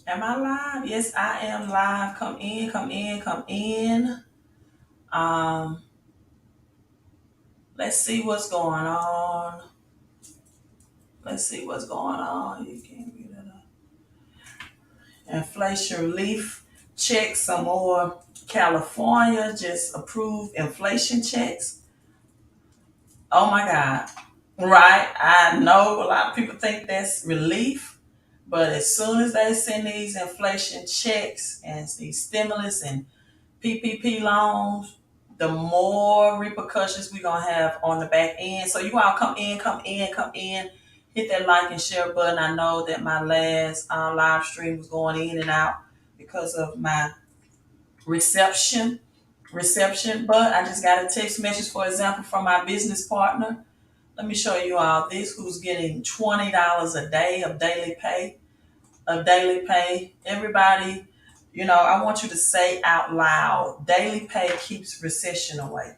Am I live? Yes, I am live. Come in, come in, come in. Um, let's see what's going on. Let's see what's going on. You can't read it up. Inflation relief checks. Some more. California just approved inflation checks. Oh my God. Right. I know a lot of people think that's relief, but as soon as they send these inflation checks and these stimulus and PPP loans, the more repercussions we're gonna have on the back end. So you all come in, come in, come in, hit that like and share button. I know that my last live stream was going in and out because of my reception, but I just got a text message, for example, from my business partner. Let me show you all this, who's getting $20 a day of daily pay. Everybody, I want you to say out loud, daily pay keeps recession away,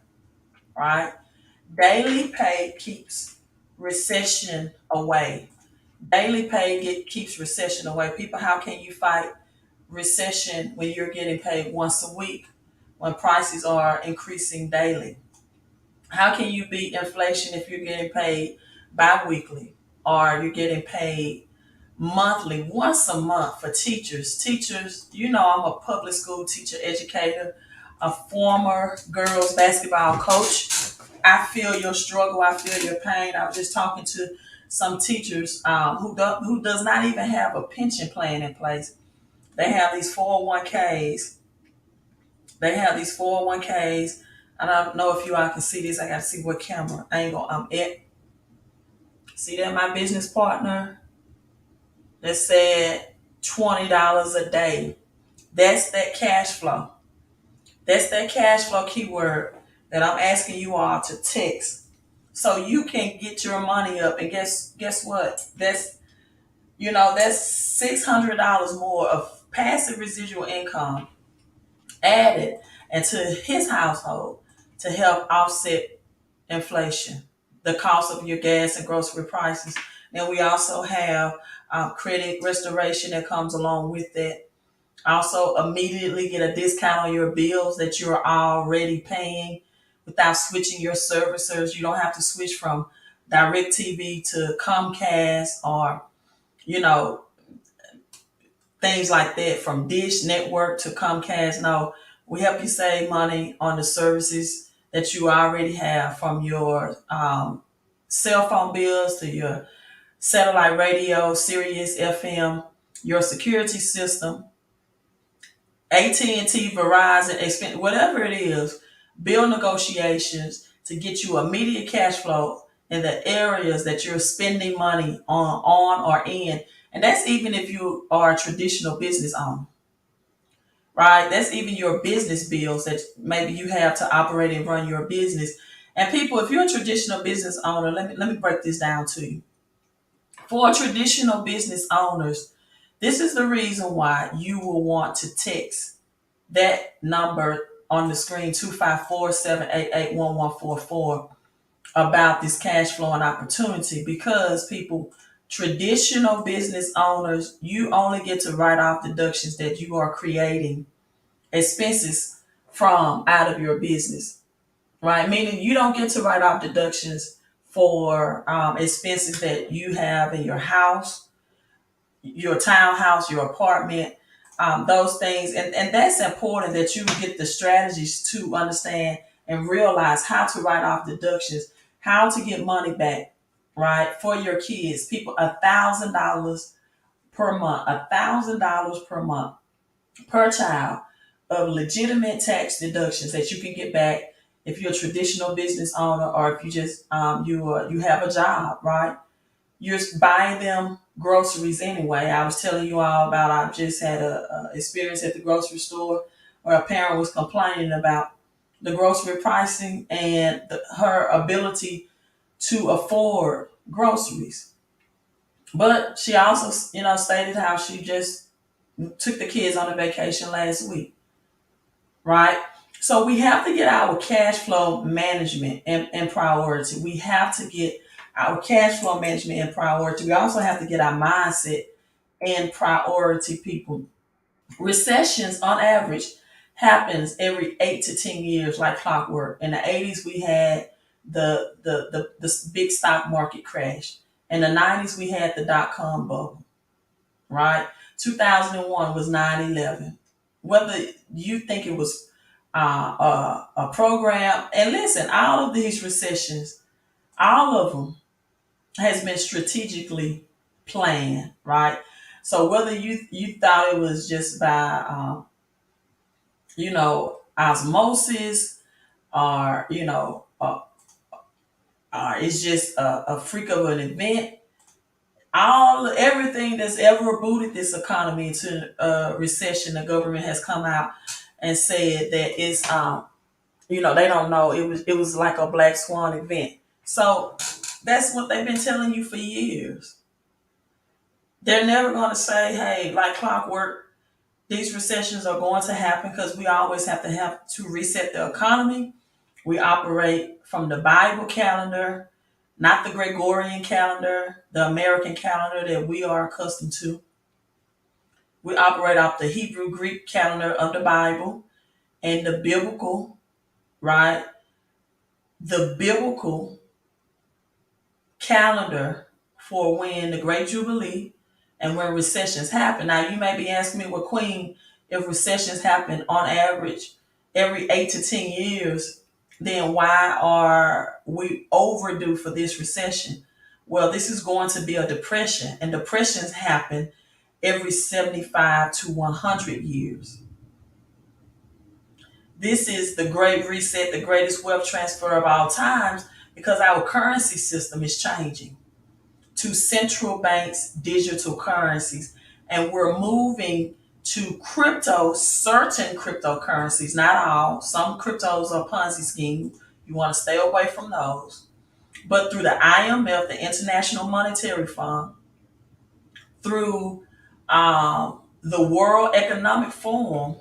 right? Daily pay keeps recession away. Daily pay keeps recession away. People, how can you fight recession when you're getting paid once a week, when prices are increasing daily? How can you beat inflation if you're getting paid bi-weekly or you're getting paid monthly, once a month? For teachers, I'm a public school teacher, educator, a former girls basketball coach. I feel your struggle. I feel your pain. I was just talking to some teachers who does not even have a pension plan in place. They have these 401ks. They have these 401ks. I don't know if you all can see this. I got to see what camera angle I'm at. See that, my business partner that said $20 a day. That's that cash flow. That's that cash flow keyword that I'm asking you all to text so you can get your money up. And guess what? That's $600 more of passive residual income added into his household to help offset inflation, the cost of your gas and grocery prices. Then we also have credit restoration that comes along with that. Also, immediately get a discount on your bills that you're already paying without switching your servicers. You don't have to switch from DirecTV to Comcast or, you know, things like that, from Dish Network to Comcast. No, we help you save money on the services that you already have, from your cell phone bills to your satellite radio, Sirius FM, your security system, AT&T, Verizon, whatever it is, bill negotiations to get you immediate cash flow in the areas that you're spending money on or in. And that's even if you are a traditional business owner, right? That's even your business bills that maybe you have to operate and run your business. And people, if you're a traditional business owner, let me break this down to you. For traditional business owners, this is the reason why you will want to text that number on the screen, 254-788-1144, about this cash flow and opportunity. Because people, traditional business owners, you only get to write off deductions that you are creating expenses from out of your business, right? Meaning you don't get to write off deductions for expenses that you have in your house, your townhouse, your apartment, those things. And that's important, that you get the strategies to understand and realize how to write off deductions, how to get money back, right? For your kids. People, $1,000 per month, $1,000 per month per child of legitimate tax deductions that you can get back if you're a traditional business owner, or if you just you have a job, right? You're buying them groceries anyway. I was telling you all about, I just had a experience at the grocery store where a parent was complaining about the grocery pricing and her ability to afford groceries. But she also, stated how she just took the kids on a vacation last week, right? So we have to get our cash flow management in priority. We have to get our cash flow management in priority. We also have to get our mindset and priority people. Recessions on average happens every 8 to 10 years like clockwork. In the 80s we had the big stock market crash. In the 90s we had the dot-com bubble, right? 2001 was 9/11. Whether you think it was a program, and listen, all of these recessions, all of them has been strategically planned, right? So whether you thought it was just by osmosis, or it's just a freak of an event, everything that's ever booted this economy into a recession, the government has come out and said that it's they don't know, it was like a black swan event. So that's what they've been telling you for years. They're never going to say, hey, like clockwork, these recessions are going to happen because we always have to reset the economy. We operate from the Bible calendar, not the Gregorian calendar, the American calendar that we are accustomed to. We operate off the Hebrew Greek calendar of the Bible and the biblical, right? The biblical calendar for when the Great Jubilee and when recessions happen. Now, you may be asking me, well, Queen, if recessions happen on average every 8 to 10 years, then why are we overdue for this recession? Well, this is going to be a depression, and depressions happen every 75 to 100 years. This is the great reset, the greatest wealth transfer of all times, because our currency system is changing to central banks' digital currencies. And we're moving to certain cryptocurrencies, not all. Some cryptos are Ponzi schemes. You want to stay away from those. But through the IMF, the International Monetary Fund, through the World Economic Forum,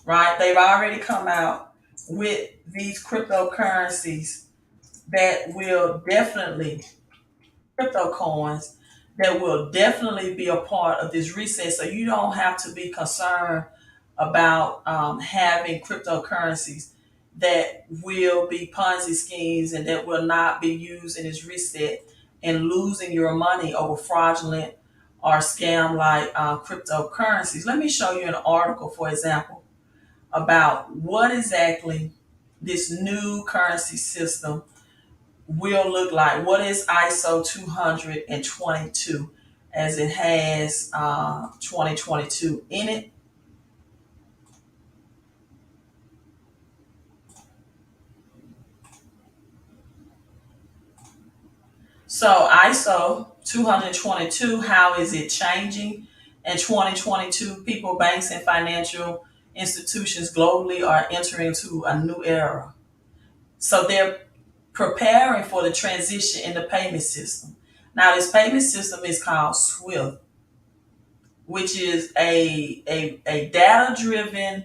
right? They've already come out with these cryptocurrencies that will definitely, crypto coins that will definitely be a part of this reset. So you don't have to be concerned about having cryptocurrencies that will be Ponzi schemes and that will not be used in this reset, and losing your money over fraudulent or scam like cryptocurrencies. Let me show you an article, for example, about what exactly this new currency system will look like. What is ISO 222, as it has 2022 in it? So ISO 222, how is it changing? In 2022, people, banks, and financial institutions globally are entering into a new era. So they're preparing for the transition in the payment system. Now, this payment system is called SWIFT, which is a data driven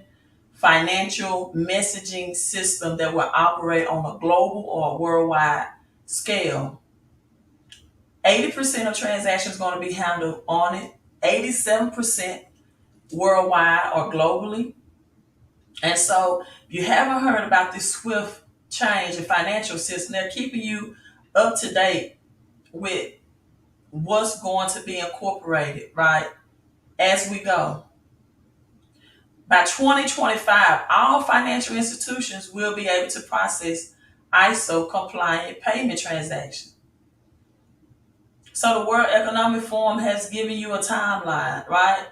financial messaging system that will operate on a global or a worldwide scale. 80% of transactions going to be handled on it, 87% worldwide or globally. And so, if you haven't heard about this SWIFT change in financial system, they're keeping you up to date with what's going to be incorporated, right, as we go. By 2025, all financial institutions will be able to process ISO compliant payment transactions. So the World Economic Forum has given you a timeline, right?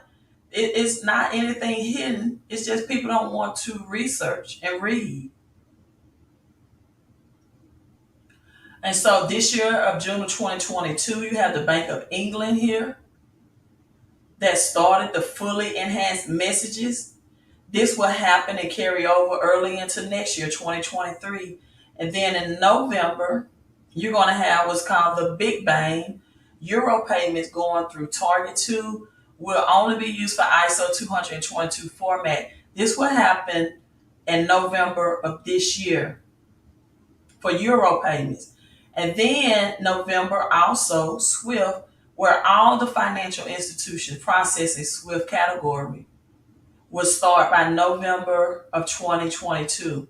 It's not anything hidden. It's just people don't want to research and read. And so this year of June of 2022, you have the Bank of England here that started the fully enhanced messages. This will happen and carry over early into next year, 2023. And then in November, you're going to have what's called the Big Bang. Euro payments going through Target 2 will only be used for ISO 222 format. This will happen in November of this year for Euro payments. And then November also, SWIFT where all the financial institutions processing Swift category will start by November of 2022.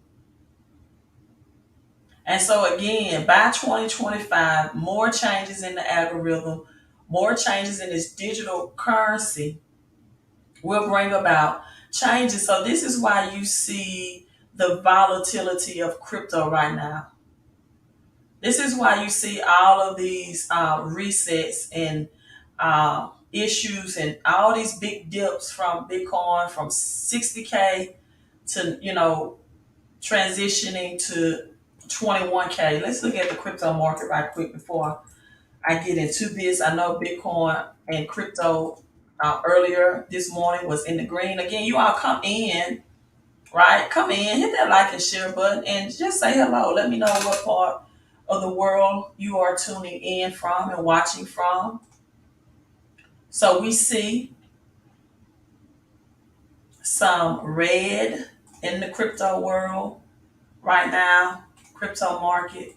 And so again, by 2025, more changes in the algorithm, more changes in this digital currency will bring about changes. So this is why you see the volatility of crypto right now. This is why you see all of these resets and issues and all these big dips from Bitcoin from 60K to, transitioning to 21K. Let's look at the crypto market right quick before I get into this. I know Bitcoin and crypto earlier this morning was in the green. Again, you all come in, right? Come in, hit that like and share button, and just say hello. Let me know what part of the world you are tuning in from and watching from. So we see some red in the crypto world right now, crypto market.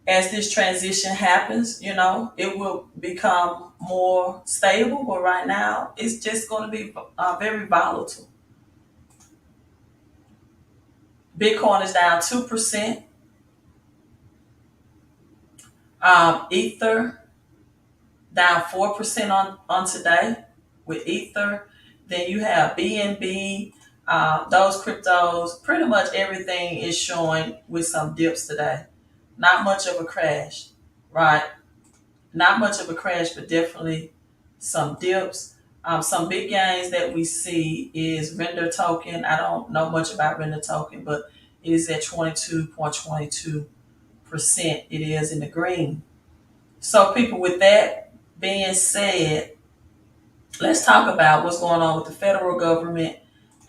As this transition happens, it will become more stable. But right now, it's just going to be very volatile. Bitcoin is down 2%. Ether down 4% on today with Ether. Then you have BNB. Those cryptos, pretty much everything is showing with some dips today. Not much of a crash, right? Not much of a crash, but definitely some dips. Some big gains that we see is render token. I don't know much about render token, but it is at 22.22%. It is in the green. So, people, with that being said, let's talk about what's going on with the federal government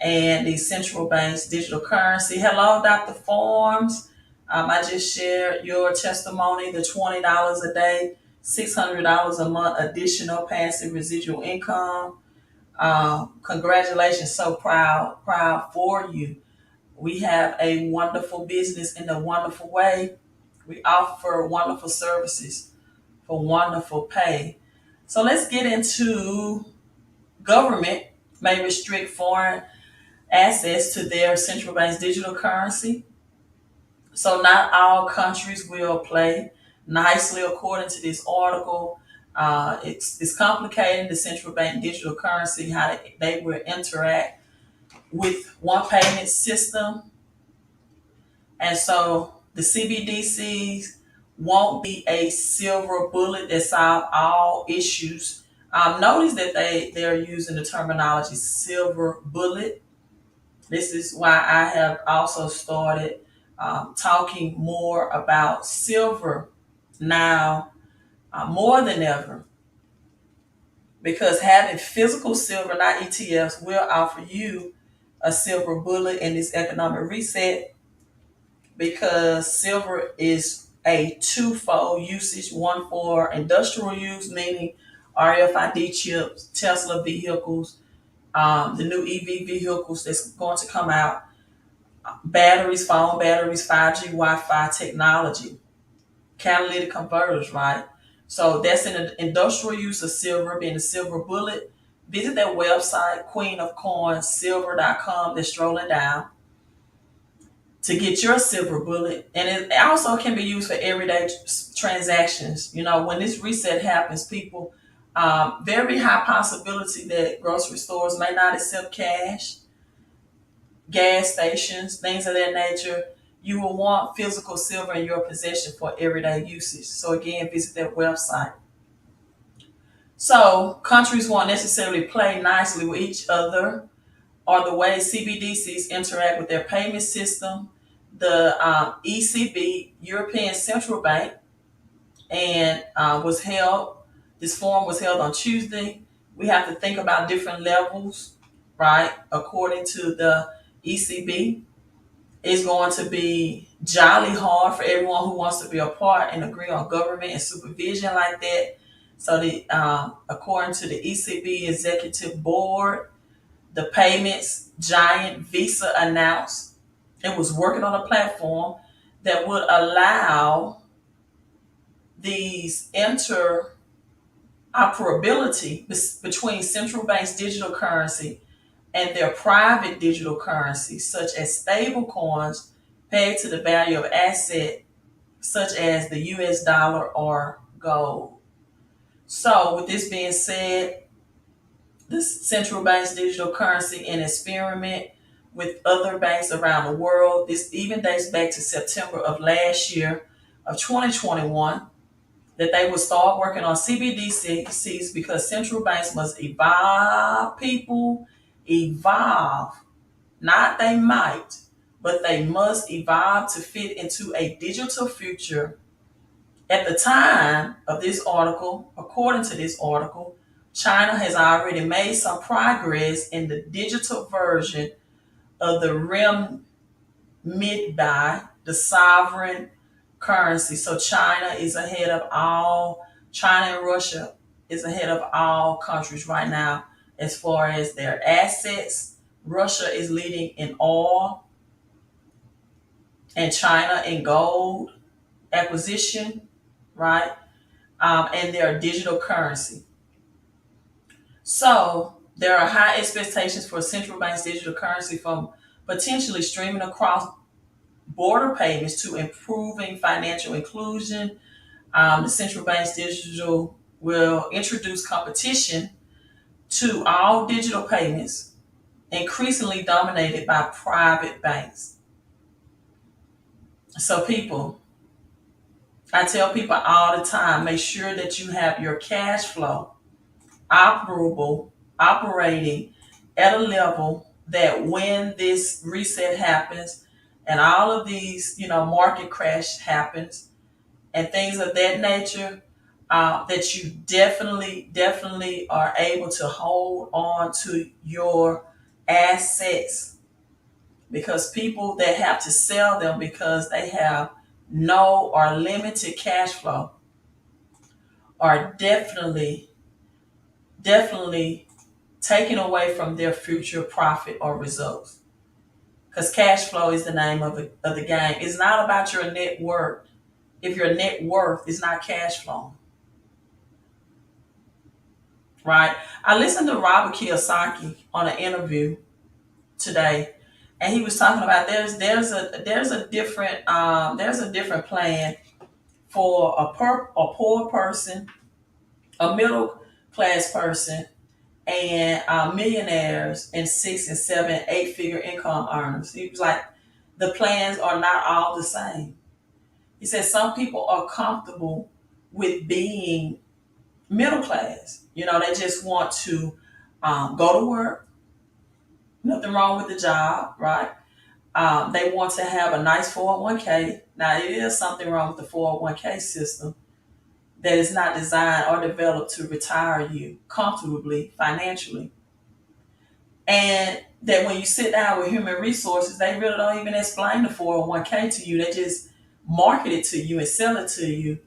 and the central bank's digital currency. Hello, Dr. Forms. I just shared your testimony, the $20 a day, $600 a month additional passive residual income. Congratulations. So proud for you. We have a wonderful business in a wonderful way. We offer wonderful services for wonderful pay. So let's get into government may restrict foreign access to their central bank's digital currency. So not all countries will play nicely according to this article. It's complicating the central bank digital currency, how they will interact with one payment system. And so the CBDCs won't be a silver bullet that solve all issues. Notice that they're using the terminology silver bullet. This is why I have also started talking more about silver now more than ever, because having physical silver, not ETFs, will offer you a silver bullet in this economic reset, because silver is a twofold usage, one for industrial use, meaning RFID chips, Tesla vehicles, the new EV vehicles that's going to come out, batteries, phone batteries, 5G Wi-Fi technology, catalytic converters, right? So that's in the industrial use of silver, being the silver bullet. Visit their website, queenofcoinsilver.com. They're strolling down to get your silver bullet. And it also can be used for everyday transactions. When this reset happens, people, very high possibility that grocery stores may not accept cash, gas stations, things of that nature. You will want physical silver in your possession for everyday usage. So again, visit their website. So countries won't necessarily play nicely with each other, or the way CBDCs interact with their payment system. The ECB, European Central Bank, and this forum was held on Tuesday. We have to think about different levels, right? According to the ECB, it's going to be jolly hard for everyone who wants to be a part and agree on government and supervision like that. So, according to the ECB Executive Board, the payments giant Visa announced it was working on a platform that would allow these operability between central banks' digital currency and their private digital currency, such as stable coins pegged to the value of asset, such as the US dollar or gold. So, with this being said, the central bank's digital currency in experiment with other banks around the world. This even dates back to September of last year of 2021 that they would start working on CBDCs because central banks must evolve, people, evolve. Not they might, but they must evolve to fit into a digital future. At the time of this article, according to this article, China has already made some progress in the digital version of the renminbi, the sovereign currency. So China and Russia is ahead of all countries right now as far as their assets. Russia is leading in oil and China in gold acquisition, right? And their digital currency. So there are high expectations for central bank's digital currency from potentially streaming across border payments to improving financial inclusion. The central bank's digital will introduce competition to all digital payments, increasingly dominated by private banks. So people, I tell people all the time, make sure that you have your cash flow operable, operating at a level that when this reset happens and all of these, market crash happens and things of that nature, that you definitely are able to hold on to your assets because people that have to sell them because they have no or limited cash flow are definitely taken away from their future profit or results. Because cash flow is the name of the game. It's not about your net worth. If your net worth is not cash flow, right? I listened to Robert Kiyosaki on an interview today, and he was talking about there's a different plan for a poor person, a middle class person, and millionaires and 6 and 7, 8 figure income earners. He was like, the plans are not all the same. He said some people are comfortable with being middle class. They just want to go to work. Nothing wrong with the job, right? They want to have a nice 401k. Now, it is something wrong with the 401k system that is not designed or developed to retire you comfortably financially. And that when you sit down with human resources, they really don't even explain the 401k to you. They just market it to you and sell it to you.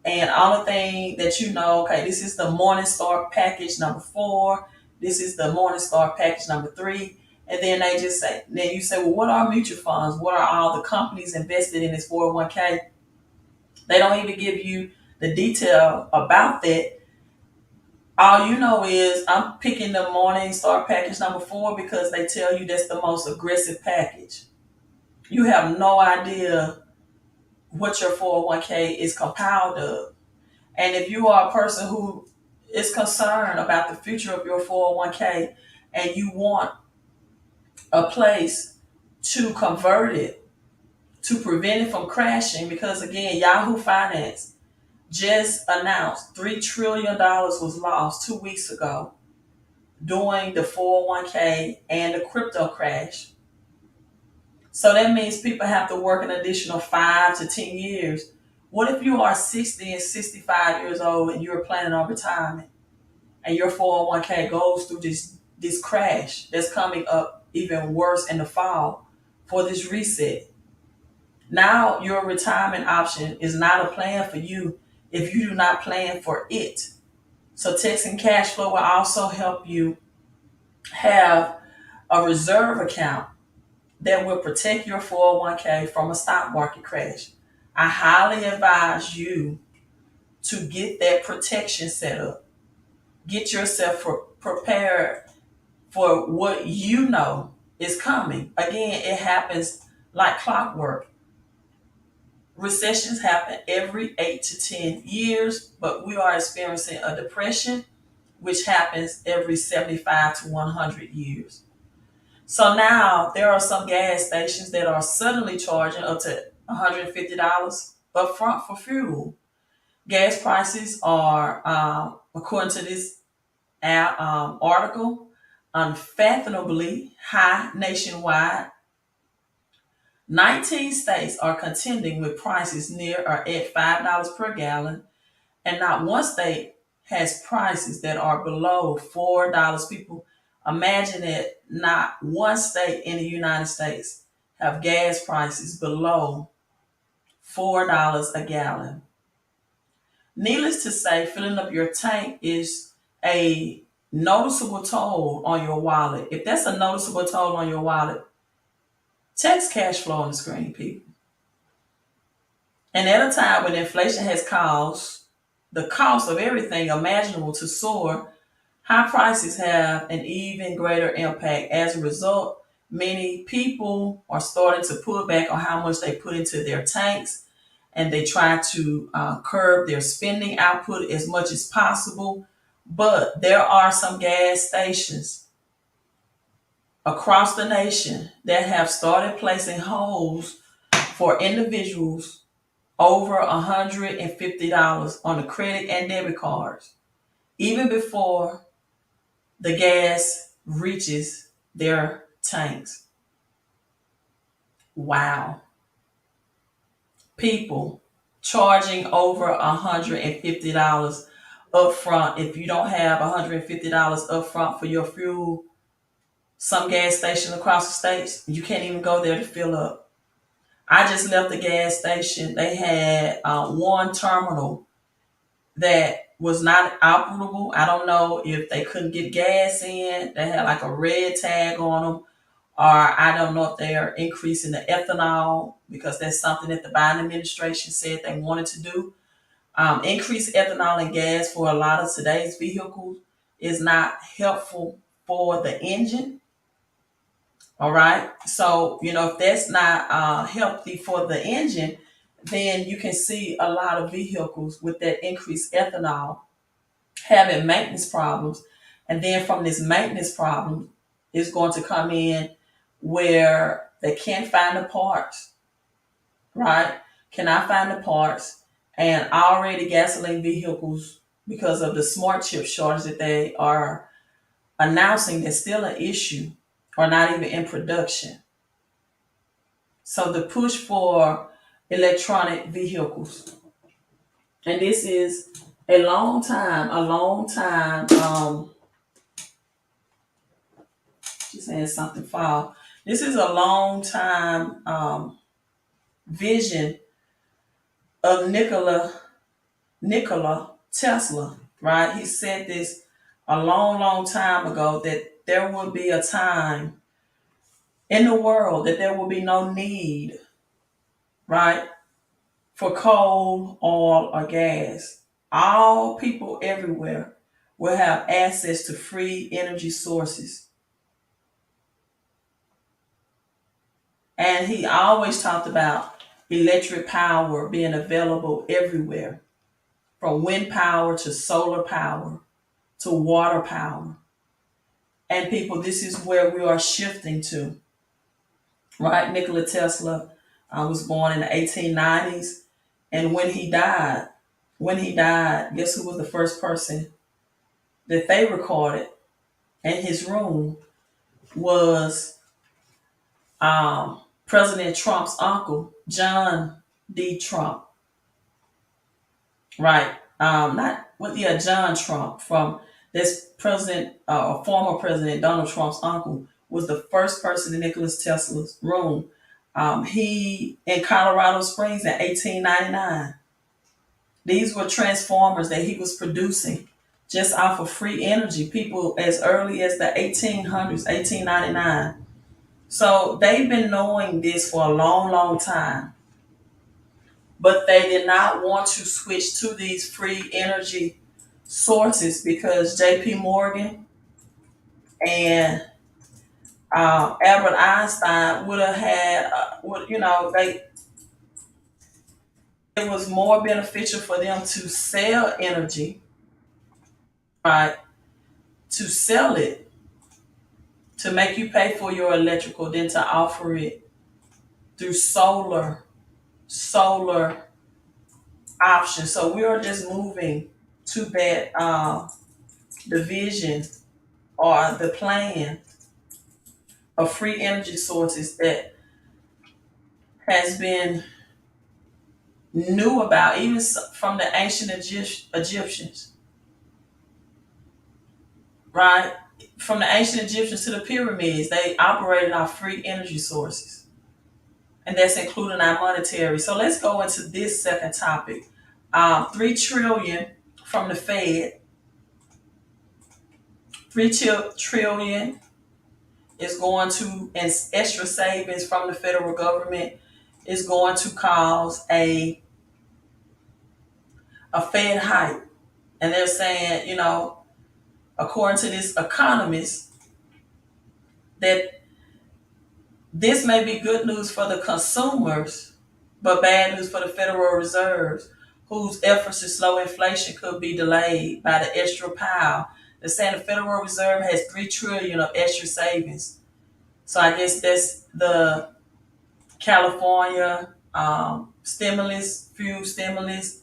And all the thing that okay, this is the Morningstar package number 4. This is the Morningstar package number 3. And then then you say, well, what are mutual funds? What are all the companies invested in this 401k? They don't even give you the detail about that. All you know is I'm picking the Morningstar package number 4 because they tell you that's the most aggressive package. You have no idea what your 401k is compiled of. And if you are a person who is concerned about the future of your 401k and you want a place to convert it to prevent it from crashing, because again, Yahoo Finance just announced $3 trillion was lost 2 weeks ago during the 401k and the crypto crash. So that means people have to work an additional 5 to 10 years. What if you are 60 and 65 years old and you're planning on retirement and your 401k goes through this crash that's coming up even worse in the fall for this reset? Now your retirement option is not a plan for you if you do not plan for it. So Texan Cash Flow will also help you have a reserve account that will protect your 401k from a stock market crash. I highly advise you to get that protection set up. Get yourself prepared for what you know is coming. Again, it happens like clockwork. Recessions happen every 8 to 10 years, but we are experiencing a depression, which happens every 75 to 100 years. So now there are some gas stations that are suddenly charging up to $150 upfront for fuel. Gas prices are, according to this article, unfathomably high nationwide. 19 states are contending with prices near or at $5 per gallon, and not one state has prices that are below $4. People, imagine that not one state in the United States have gas prices below $4 a gallon. Needless to say, filling up your tank is a noticeable toll on your wallet. If that's a noticeable toll on your wallet, text cash flow on the screen, people. And at a time when inflation has caused the cost of everything imaginable to soar, high prices have an even greater impact. As a result, many people are starting to pull back on how much they put into their tanks, and they try to curb their spending output as much as possible. But there are some gas stations across the nation that have started placing holds for individuals over $150 on the credit and debit cards, even before the gas reaches their tanks. Wow. People charging over $150 upfront. If you don't have $150 upfront for your fuel, some gas station across the states, you can't even go there to fill up. I just left the gas station. They had one terminal that was not operable. I don't know if they couldn't get gas in. They had like a red tag on them, or I don't know if they are increasing the ethanol, because that's something that the Biden administration said they wanted to do. Increased ethanol and gas for a lot of today's vehicles is not helpful for the engine. All right. So, if that's not healthy for the engine, then you can see a lot of vehicles with that increased ethanol having maintenance problems. And then from this maintenance problem is going to come in where they can't find the parts, right? Cannot find the parts. And already gasoline vehicles, because of the smart chip shortage that they are announcing, that's still an issue, are not even in production. So the push for electronic vehicles, and this is a long time. She's saying something foul. This is a long time vision of Nikola Tesla, right? He said this a long, long time ago, that there will be a time in the world that there will be no need, right, for coal, oil, or gas. All people everywhere will have access to free energy sources. And he always talked about electric power being available everywhere, from wind power to solar power to water power. And people, this is where we are shifting to, right? Nikola Tesla was born in the 1890s. And when he died, guess who was the first person that they recorded in his room was President Trump's uncle, John D. Trump, right? Not with the John Trump from this president, former president Donald Trump's uncle was the first person in Nikola Tesla's room. He in Colorado Springs in 1899. These were transformers that he was producing just off of free energy. People as early as the 1800s, 1899. So they've been knowing this for a long, long time. But they did not want to switch to these free energy sources because J.P. Morgan and Albert Einstein would have had, it was more beneficial for them to sell energy, right? To sell it to make you pay for your electrical than to offer it through solar options. So we are just moving to that the vision or the plan of free energy sources that has been knew about even from the ancient Egyptians, right? From the ancient Egyptians to the pyramids, they operated our free energy sources, and that's including our monetary. So let's go into this second topic. 3 trillion from the Fed, 3 trillion is going to, and extra savings from the federal government is going to cause a Fed hike. And they're saying, according to this economist, that this may be good news for the consumers, but bad news for the Federal Reserve, whose efforts to slow inflation could be delayed by the extra pile. They're saying the Federal Reserve has 3 trillion of extra savings. So I guess that's the California stimulus, fuel stimulus,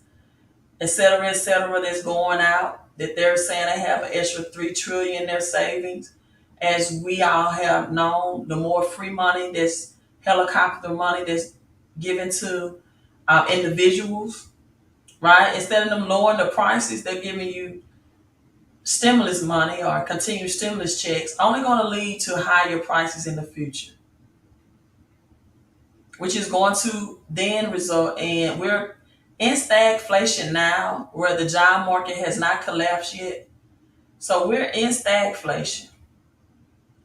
et cetera, that's going out. That they're saying they have an extra 3 trillion in their savings. As we all have known, the more free money, that's helicopter money that's given to individuals, right? Instead of them lowering the prices, they're giving you stimulus money or continued stimulus checks, only going to lead to higher prices in the future, which is going to then result in, we're in stagflation now, where the job market has not collapsed yet. So we're in stagflation.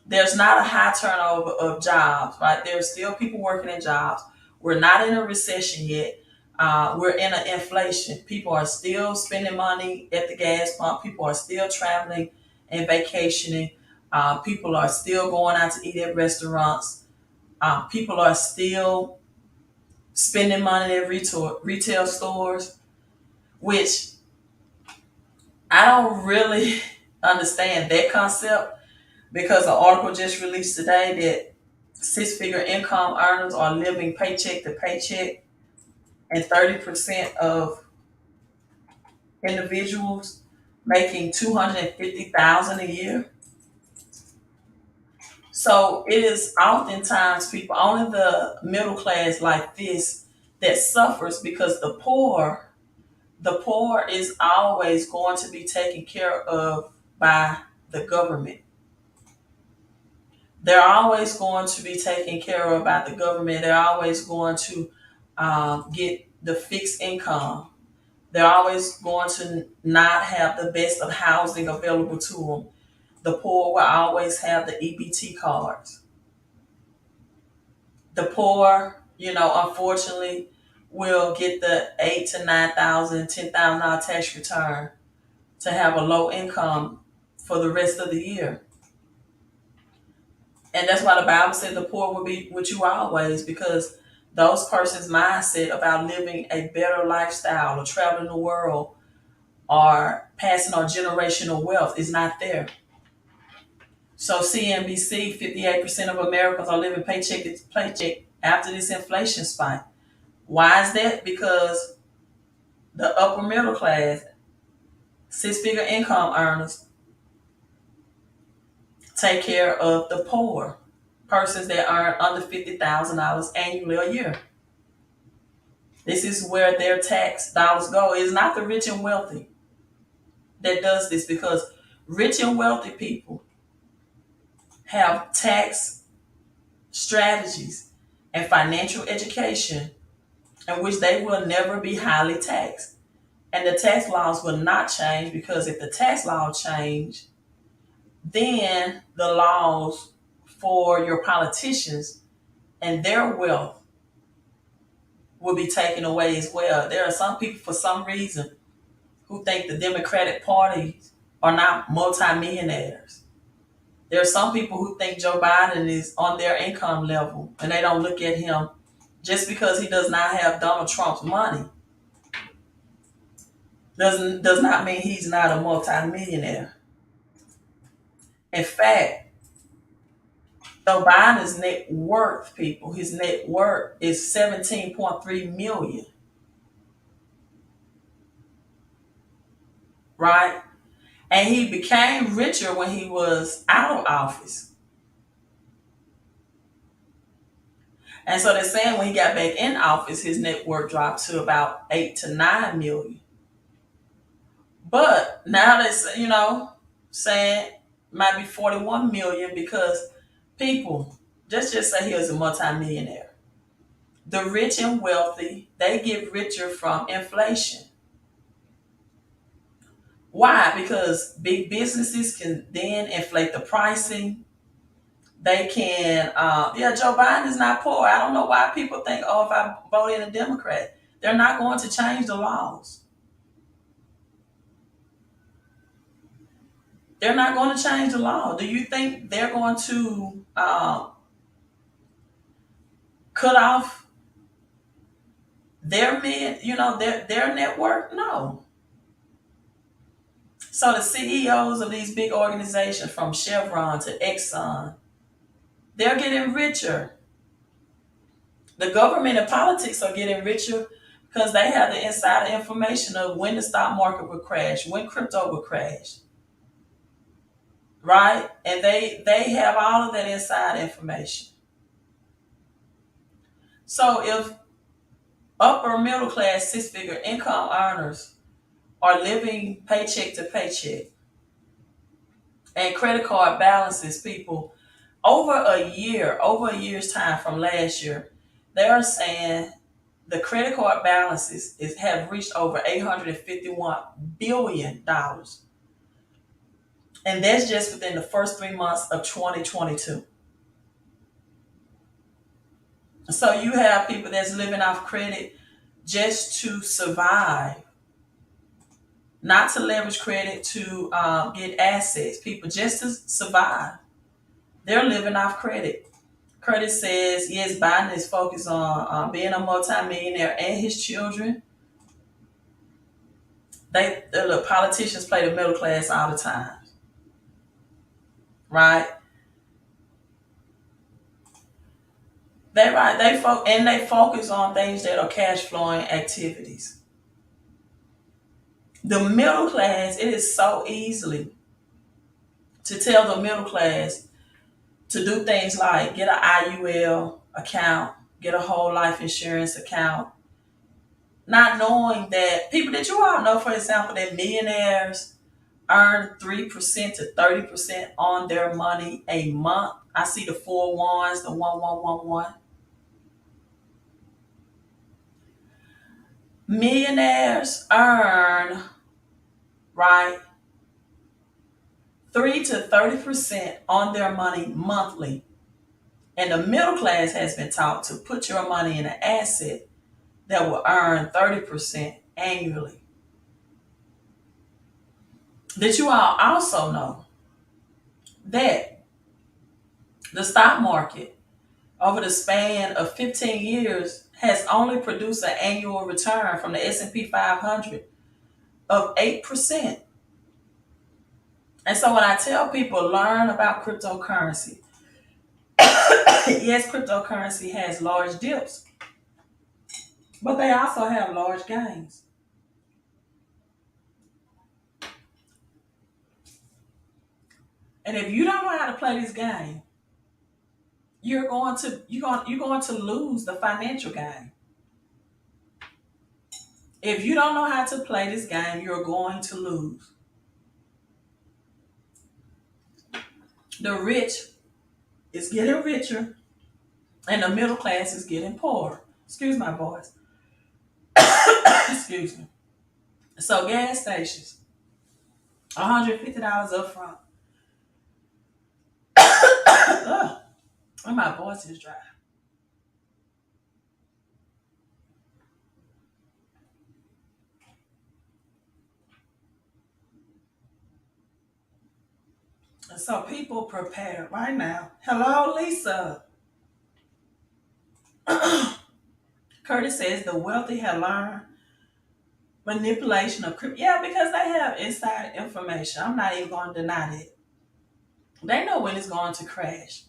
There's not a high turnover of jobs, right? There's still people working in jobs. We're not in a recession yet. We're in an inflation. People are still spending money at the gas pump. People are still traveling and vacationing. People are still going out to eat at restaurants. People are still spending money at retail stores, which I don't really understand that concept, because an article just released today that six-figure income earners are living paycheck to paycheck, and 30% of individuals making 250,000 a year. So it is oftentimes people, only the middle class like this, that suffers, because the poor is always going to be taken care of by the government. They're always going to be taken care of by the government. They're always going to get the fixed income. They're always going to not have the best of housing available to them. The poor will always have the EBT cards. The poor, unfortunately, will get the 8 to 9 thousand, $10,000 tax return to have a low income for the rest of the year. And that's why the Bible said the poor will be with you always, because those persons' mindset about living a better lifestyle or traveling the world or passing on generational wealth is not there. So CNBC, 58% of Americans are living paycheck to paycheck after this inflation spike. Why is that? Because the upper middle class, six-figure income earners, take care of the poor, persons that earn under $50,000 annually a year. This is where their tax dollars go. It's not the rich and wealthy that does this, because rich and wealthy people have tax strategies and financial education in which they will never be highly taxed. And the tax laws will not change, because if the tax law change, then the laws for your politicians and their wealth will be taken away as well. There are some people, for some reason, who think the Democratic Party are not multimillionaires. There are some people who think Joe Biden is on their income level and they don't look at him just because he does not have Donald Trump's money. Does not mean he's not a multimillionaire. In fact, Joe Biden's net worth, people, his net worth is 17.3 million, right? And he became richer when he was out of office. And so they're saying when he got back in office, his net worth dropped to about 8 to 9 million. But now they say, saying might be 41 million because people, just say he was a multimillionaire. The rich and wealthy, they get richer from inflation. Why? Because big businesses can then inflate the pricing. They can, Joe Biden is not poor. I don't know why people think, oh, if I vote in a Democrat, they're not going to change the laws. They're not going to change the law. Do you think they're going to cut off their their network? No. So the CEOs of these big organizations, from Chevron to Exxon, they're getting richer. The government and politics are getting richer because they have the insider information of when the stock market would crash, when crypto would crash, right? And they have all of that inside information. So if upper middle class 6-figure income earners are living paycheck to paycheck and credit card balances, people, over a year's time from last year, they are saying the credit card balances have reached over $851 billion. And that's just within the first 3 months of 2022. So you have people that's living off credit just to survive, not to leverage credit to get assets. People just to survive. They're living off credit. Curtis says, yes, Biden is focused on being a multimillionaire and his children. Look, politicians play the middle class all the time, right? They focus on things that are cash flowing activities. The middle class, it is so easily to tell the middle class to do things like get an IUL account, get a whole life insurance account, not knowing that people that you all know, for example, that millionaires earn 3% to 30% on their money a month. I see the 4 ones, the 1111. Millionaires earn, right, 3 to 30% on their money monthly. And the middle class has been taught to put your money in an asset that will earn 30% annually. Did you all also know that the stock market over the span of 15 years has only produced an annual return from the S&P 500 of 8%? And so when I tell people learn about cryptocurrency, yes, cryptocurrency has large dips, but they also have large gains. And if you don't know how to play this game, you're going to lose the financial game. If you don't know how to play this game, you're going to lose. The rich is getting richer and the middle class is getting poorer. Excuse my voice. Excuse me. So gas stations, $150 up front. Ugh, and my voice is dry. So people prepare right now. Hello, Lisa. Curtis says the wealthy have learned manipulation of crypto. Yeah, because they have inside information. I'm not even going to deny that. They know when it's going to crash.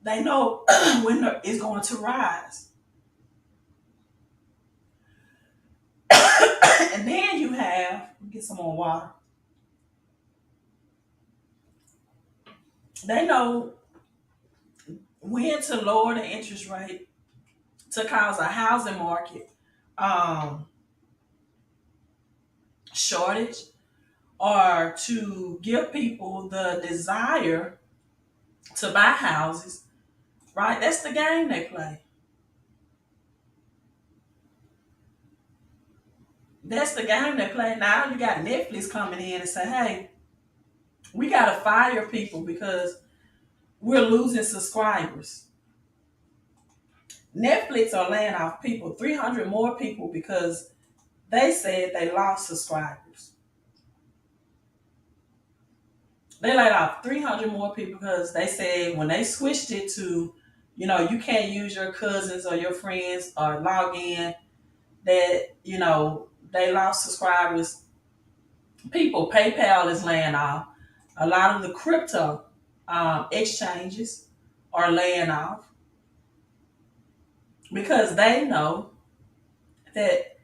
They know when it's going to rise. And then you have, get some more water. They know when to lower the interest rate to cause a housing market um, shortage or to give people the desire to buy houses, right? That's the game they play. That's the game they play. Now you got Netflix coming in and say, hey, we got to fire people because we're losing subscribers. Netflix are laying off people, 300 more people because they said they lost subscribers. They laid off 300 more people because they said when they switched it to, you can't use your cousins or your friends or log in, that, they lost subscribers. People, PayPal is laying off. A lot of the crypto exchanges are laying off because they know that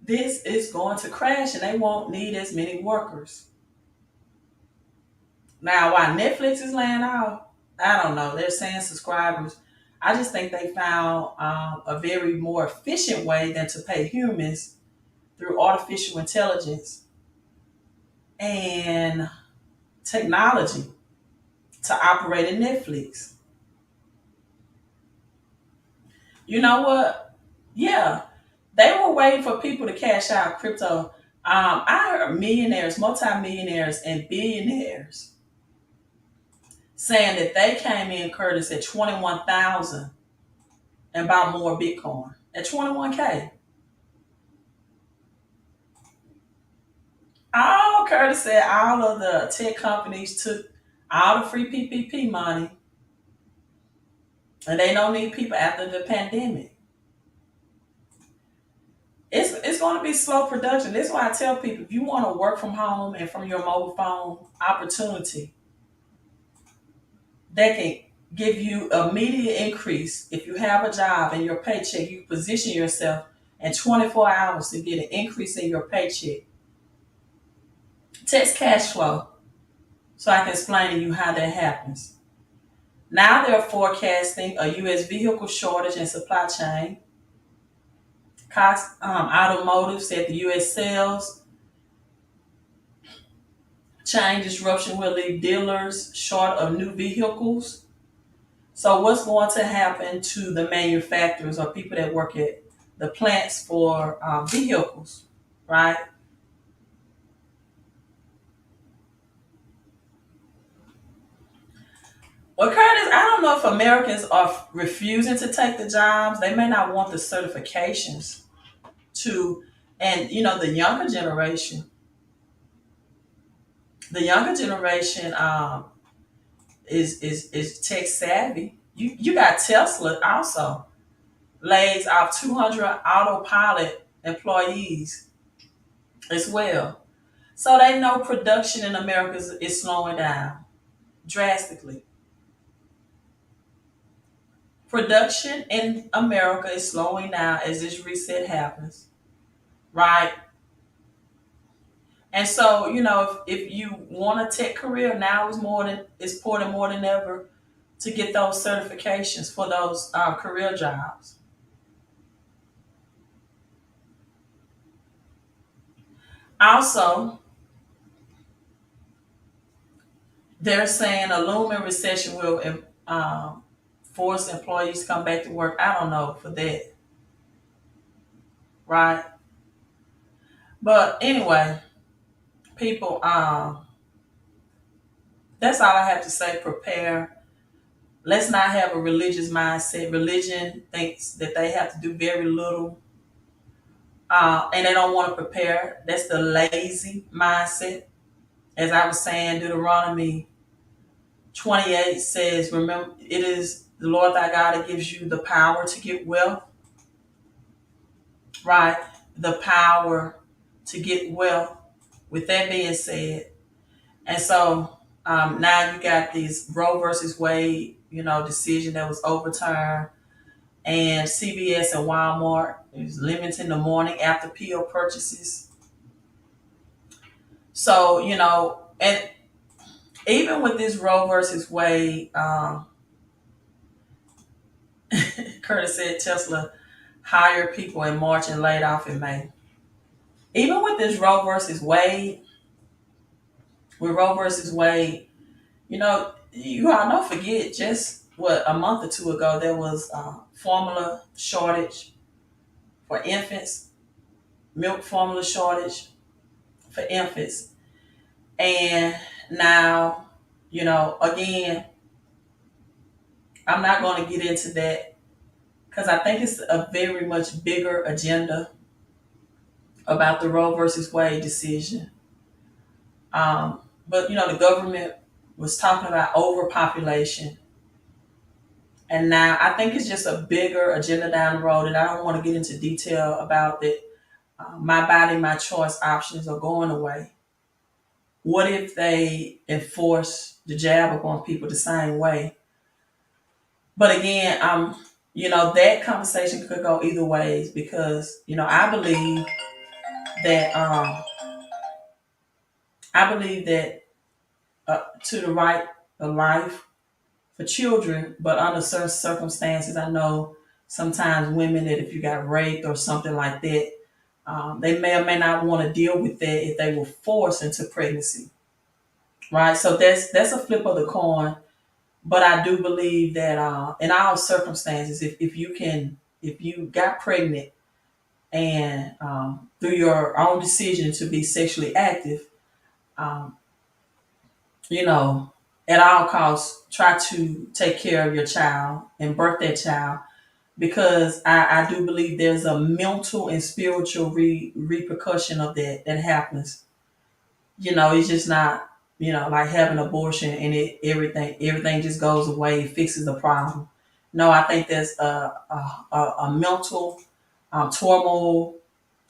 this is going to crash and they won't need as many workers. Now, why Netflix is laying off, I don't know. They're saying subscribers. I just think they found a very more efficient way than to pay humans through artificial intelligence and technology to operate in Netflix. You know what? Yeah, they were waiting for people to cash out crypto. I heard millionaires, multimillionaires, and billionaires saying that they came in, Curtis, at 21,000 and bought more Bitcoin at 21K. All Curtis said all of the tech companies took all the free PPP money and they don't need people after the pandemic. It's going to be slow production. This is why I tell people if you want to work from home and from your mobile phone opportunity, that can give you immediate increase. If you have a job and your paycheck, you position yourself in 24 hours to get an increase in your paycheck. Text cash flow so I can explain to you how that happens. Now they're forecasting a U.S. vehicle shortage and supply chain. Cox Automotive said the U.S. sales chain disruption will leave dealers short of new vehicles. So what's going to happen to the manufacturers or people that work at the plants for vehicles, right? Well, Curtis, I don't know if Americans are refusing to take the jobs. They may not want the certifications to, and the younger generation is tech savvy. You got Tesla also lays off 200 autopilot employees as well. So they know production in America is slowing down drastically. Production in America is slowing down as this reset happens, right? And so, if you want a tech career, now is more than it's important more than ever to get those certifications for those career jobs. Also, they're saying a looming recession will force employees to come back to work. I don't know for that, right? But anyway, people, that's all I have to say. Prepare. Let's not have a religious mindset. Religion thinks that they have to do very little, and they don't want to prepare. That's the lazy mindset. As I was saying, Deuteronomy 28 says, remember, it is the Lord thy God that gives you the power to get wealth, right? The power to get wealth. With that being said, and so now you got this Roe versus Wade, decision that was overturned, and CVS and Walmart is limiting the morning after pill purchases. So, and even with this Roe versus Wade, Curtis said Tesla hired people in March and laid off in May. Even with this Roe versus Wade, with Roe versus Wade, you all don't forget just what a month or two ago there was formula shortage for infants, milk formula shortage for infants, and now, again, I'm not going to get into that because I think it's a very much bigger agenda about the Roe versus Wade decision. But the government was talking about overpopulation, and now I think it's just a bigger agenda down the road, and I don't want to get into detail about that. My body, my choice options are going away. What if they enforce the jab upon people the same way? But again, that conversation could go either ways because that um, I believe that to the right of life for children, but under certain circumstances, I know sometimes women that if you got raped or something like that, they may or may not want to deal with that if they were forced into pregnancy, right? So that's a flip of the coin. But I do believe that in all circumstances, if you got pregnant and through your own decision to be sexually active, um, you know, at all costs, try to take care of your child and birth that child because I do believe there's a mental and spiritual repercussion of that happens. It's just not, like having an abortion and everything just goes away, fixes the problem. No, I think there's a mental turmoil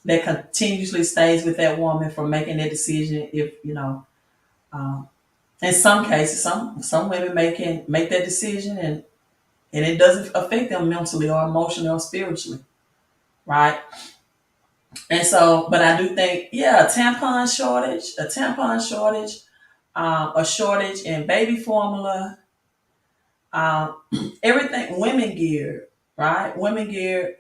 that continuously stays with that woman from making that decision. If um, in some cases, some women make that decision and it doesn't affect them mentally or emotionally or spiritually, right? And so, but I do think, yeah, a tampon shortage, a shortage in baby formula, um, everything, women gear, right? Women gear,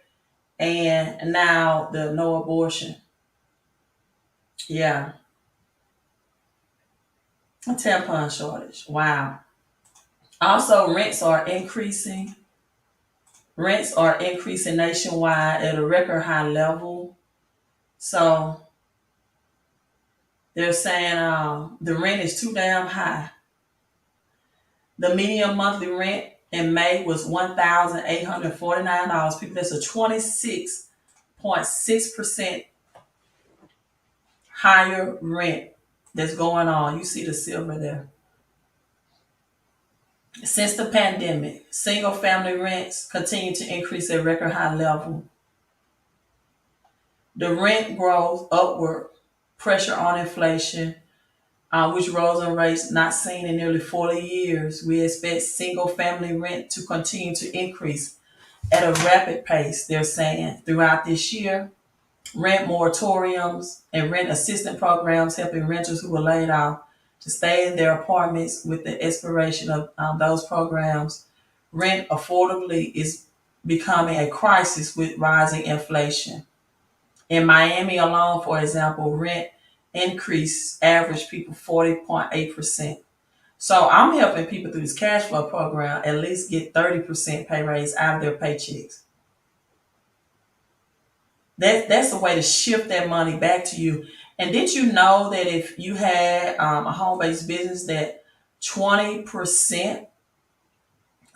and now the no abortion. Yeah, a tampon shortage. Wow. Also, Rents are increasing nationwide at a record high level. So they're saying the rent is too damn high. The median monthly rent in May was $1,849. People, that's a 26.6% higher rent that's going on. You see the silver there. Since the pandemic, single family rents continue to increase at record high level. The rent growth upward pressure on inflation, which rose in rates not seen in nearly 40 years. We expect single family rent to continue to increase at a rapid pace, they're saying, throughout this year. Rent moratoriums and rent assistance programs helping renters who were laid off to stay in their apartments with the expiration of those programs. Rent affordability is becoming a crisis with rising inflation. In Miami alone, for example, rent increase average people 40.8%. So I'm helping people through this cash flow program at least get 30% pay raise out of their paychecks. That's a way to shift that money back to you. And did you know that if you had a home-based business that 20%,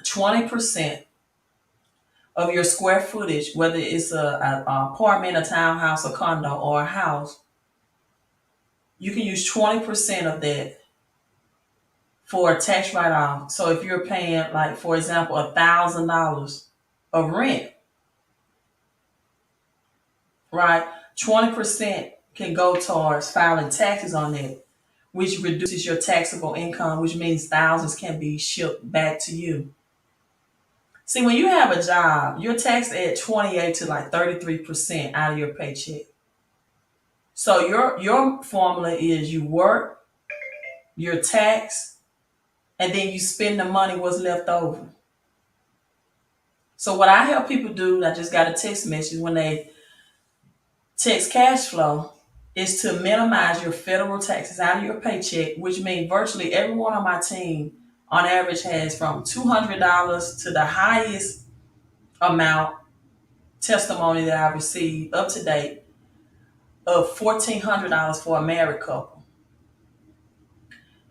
20% of your square footage, whether it's a apartment, a townhouse, a condo, or a house, You can use 20% of that for a tax write-off. So if you're paying, like, for example, $1,000 of rent, right? 20% can go towards filing taxes on that, which reduces your taxable income, which means thousands can be shipped back to you. See, when you have a job, you're taxed at 28 to like 33% out of your paycheck. So your formula is you work, you're taxed, and then you spend the money what's left over. So what I help people do, I just got a text message when they text cash flow, is to minimize your federal taxes out of your paycheck, which means virtually everyone on my team on average has from $200 to the highest amount testimony that I've received up to date of $1,400 for a married couple.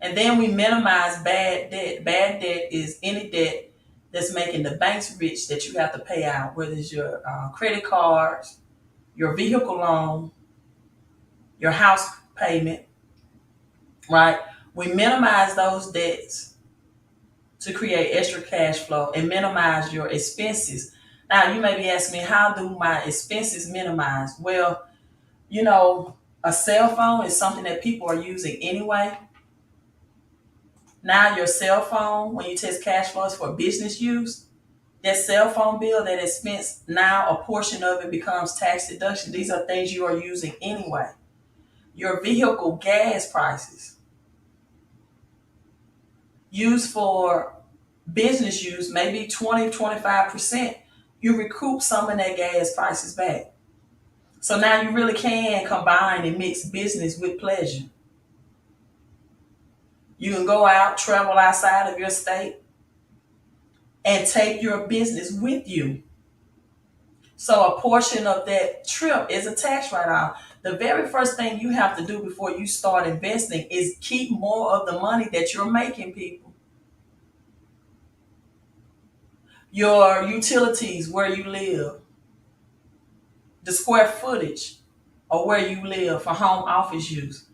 And then we minimize bad debt. Bad debt is any debt that's making the banks rich that you have to pay out, whether it's your credit cards, your vehicle loan, your house payment, right? We minimize those debts to create extra cash flow and minimize your expenses. Now, you may be asking me, how do my expenses minimize? Well, a cell phone is something that people are using anyway. Now, your cell phone, when you test cash flows for business use, that cell phone bill, that expense, now a portion of it becomes tax deduction. These are things you are using anyway. Your vehicle gas prices used for business use, maybe 20-25%, you recoup some of that gas prices back. So now you really can combine and mix business with pleasure. You can go out, travel outside of your state, and take your business with you. So a portion of that trip is a tax write-off. The very first thing you have to do before you start investing is keep more of the money that you're making, people. Your utilities, where you live, the square footage of where you live for home office use,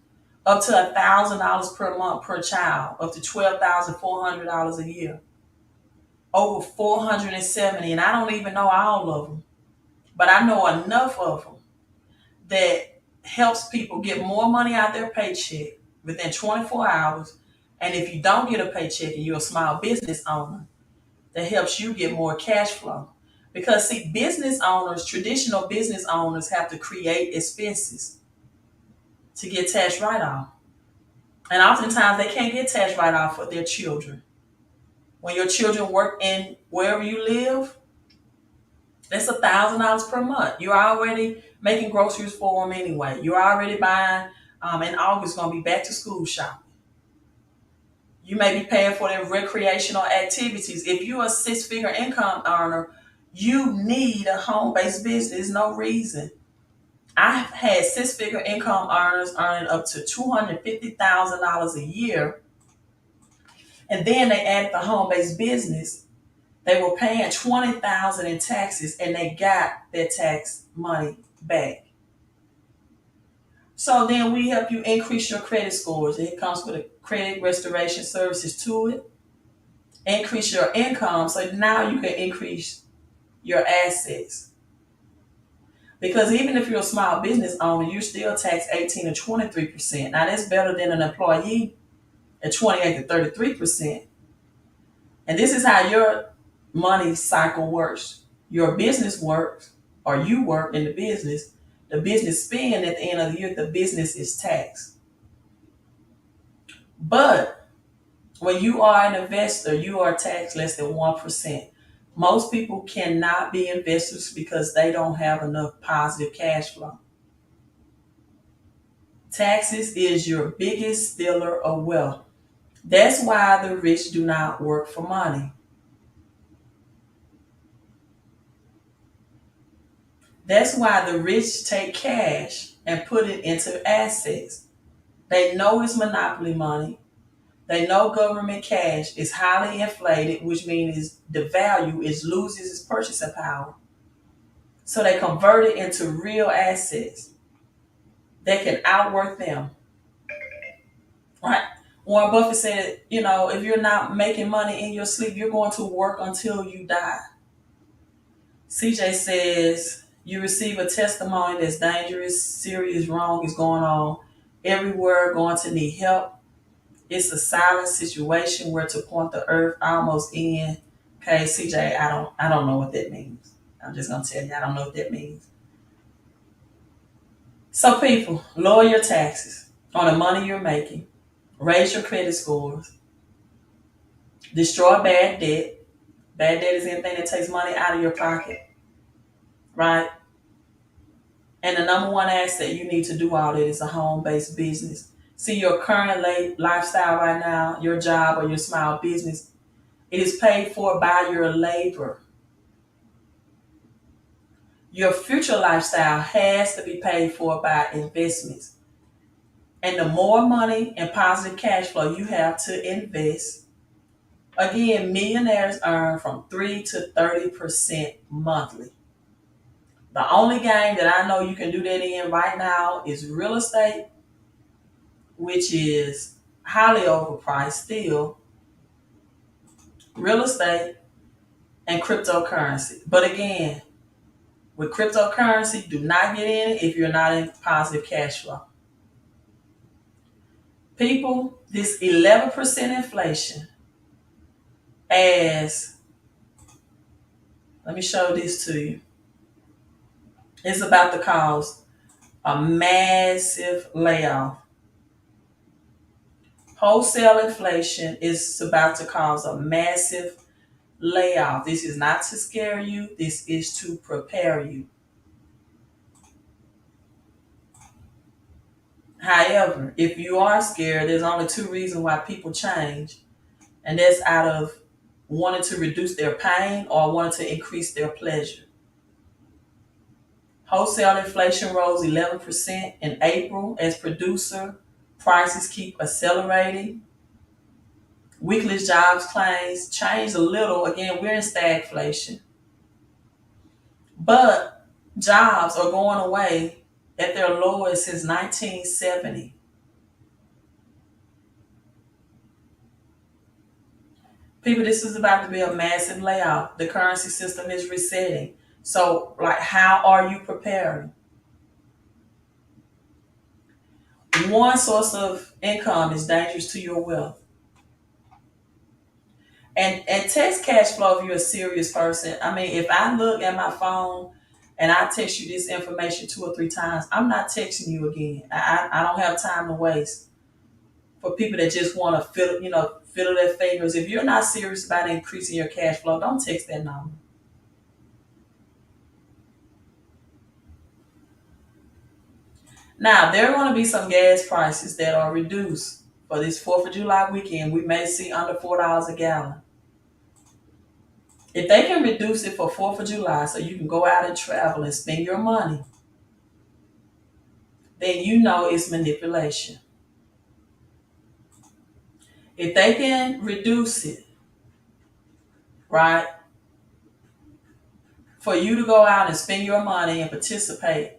up to $1,000 per month per child, up to $12,400 a year, over 470, and I don't even know all of them, but I know enough of them that helps people get more money out of their paycheck within 24 hours. And if you don't get a paycheck and you're a small business owner, that helps you get more cash flow. Because see, business owners, traditional business owners, have to create expenses to get tax write-off. And oftentimes they can't get tax write-off for their children. When your children work in wherever you live, that's $1,000 per month. You're already making groceries for them anyway. You're already buying, in August, going to be back to school shopping. You may be paying for their recreational activities. If you're a six-figure income earner, you need a home-based business. There's no reason. I've had six-figure income earners earning up to $250,000 a year, and then they added the home-based business. They were paying $20,000 in taxes, and they got their tax money back. So then we help you increase your credit scores. It comes with a credit restoration services to it. Increase your income, so now you can increase your assets. Because even if you're a small business owner, you're still taxed 18 to 23%. Now that's better than an employee at 28 to 33%. And this is how your money cycle works. Your business works, or you work in the business spend at the end of the year, the business is taxed. But when you are an investor, you are taxed less than 1%. Most people cannot be investors because they don't have enough positive cash flow. Taxes is your biggest stealer of wealth. That's why the rich do not work for money. That's why the rich take cash and put it into assets. They know it's monopoly money. They know government cash is highly inflated, which means the value loses its purchasing power. So they convert it into real assets that can outwork them. Right. Warren Buffett said, if you're not making money in your sleep, you're going to work until you die. CJ says, you receive a testimony that's dangerous, serious, wrong is going on. Everywhere going to need help. It's a silent situation where to point the earth almost in. Okay, CJ, I don't know what that means. I'm just gonna tell you, I don't know what that means. So people, lower your taxes on the money you're making, raise your credit scores, destroy bad debt. Bad debt is anything that takes money out of your pocket, right? And the number one asset you need to do all that is a home-based business. See, your current lifestyle right now, your job or your small business, it is paid for by your labor. Your future lifestyle has to be paid for by investments. And the more money and positive cash flow you have to invest, again, millionaires earn from 3 to 30% monthly. The only game that I know you can do that in right now is real estate, which is highly overpriced still, real estate and cryptocurrency. But again, with cryptocurrency, do not get in it if you're not in positive cash flow. People, this 11% inflation as, let me show this to you. It's about to cause a massive layoff. Wholesale inflation is about to cause a massive layoff. This is not to scare you. This is to prepare you. However, if you are scared, there's only two reasons why people change. And that's out of wanting to reduce their pain or wanting to increase their pleasure. Wholesale inflation rose 11% in April as producer prices keep accelerating. Weekly jobs claims changed a little. Again, we're in stagflation. But jobs are going away at their lowest since 1970. People, this is about to be a massive layoff. The currency system is resetting. So, how are you preparing? One source of income is dangerous to your wealth. And text cash flow if you're a serious person. I mean, if I look at my phone and I text you this information 2 or 3 times, I'm not texting you again. I don't have time to waste for people that just want to fiddle their fingers. If you're not serious about increasing your cash flow, don't text that number. Now, there are going to be some gas prices that are reduced for this 4th of July weekend. We may see under $4 a gallon. If they can reduce it for 4th of July so you can go out and travel and spend your money, then you know it's manipulation. If they can reduce it, right, for you to go out and spend your money and participate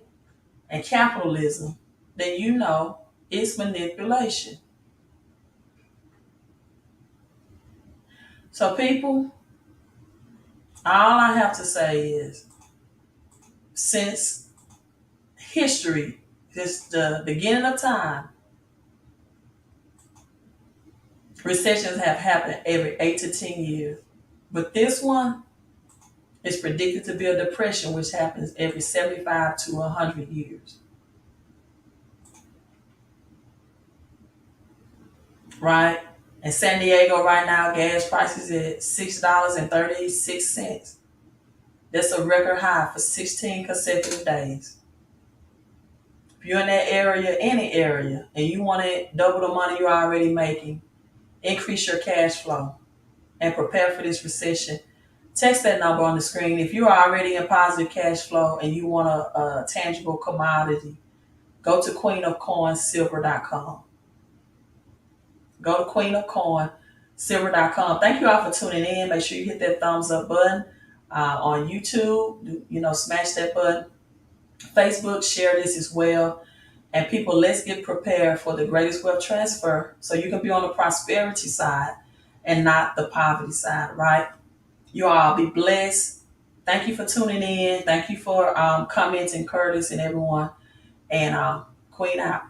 in capitalism, then you know it's manipulation. So people, all I have to say is, since history, since the beginning of time, recessions have happened every 8 to 10 years. But this one is predicted to be a depression, which happens every 75 to 100 years. Right? In San Diego right now, gas prices at $6.36. That's a record high for 16 consecutive days. If you're in that area, any area, and you want to double the money you're already making, increase your cash flow, and prepare for this recession, text that number on the screen. If you're already in positive cash flow and you want a tangible commodity, go to queenofcoinsilver.com. Go to queenofcoinsilver.com. Thank you all for tuning in. Make sure you hit that thumbs up button on YouTube. Smash that button. Facebook, share this as well. And people, let's get prepared for the greatest wealth transfer so you can be on the prosperity side and not the poverty side, right? You all be blessed. Thank you for tuning in. Thank you for commenting, Curtis and everyone. And Queen out.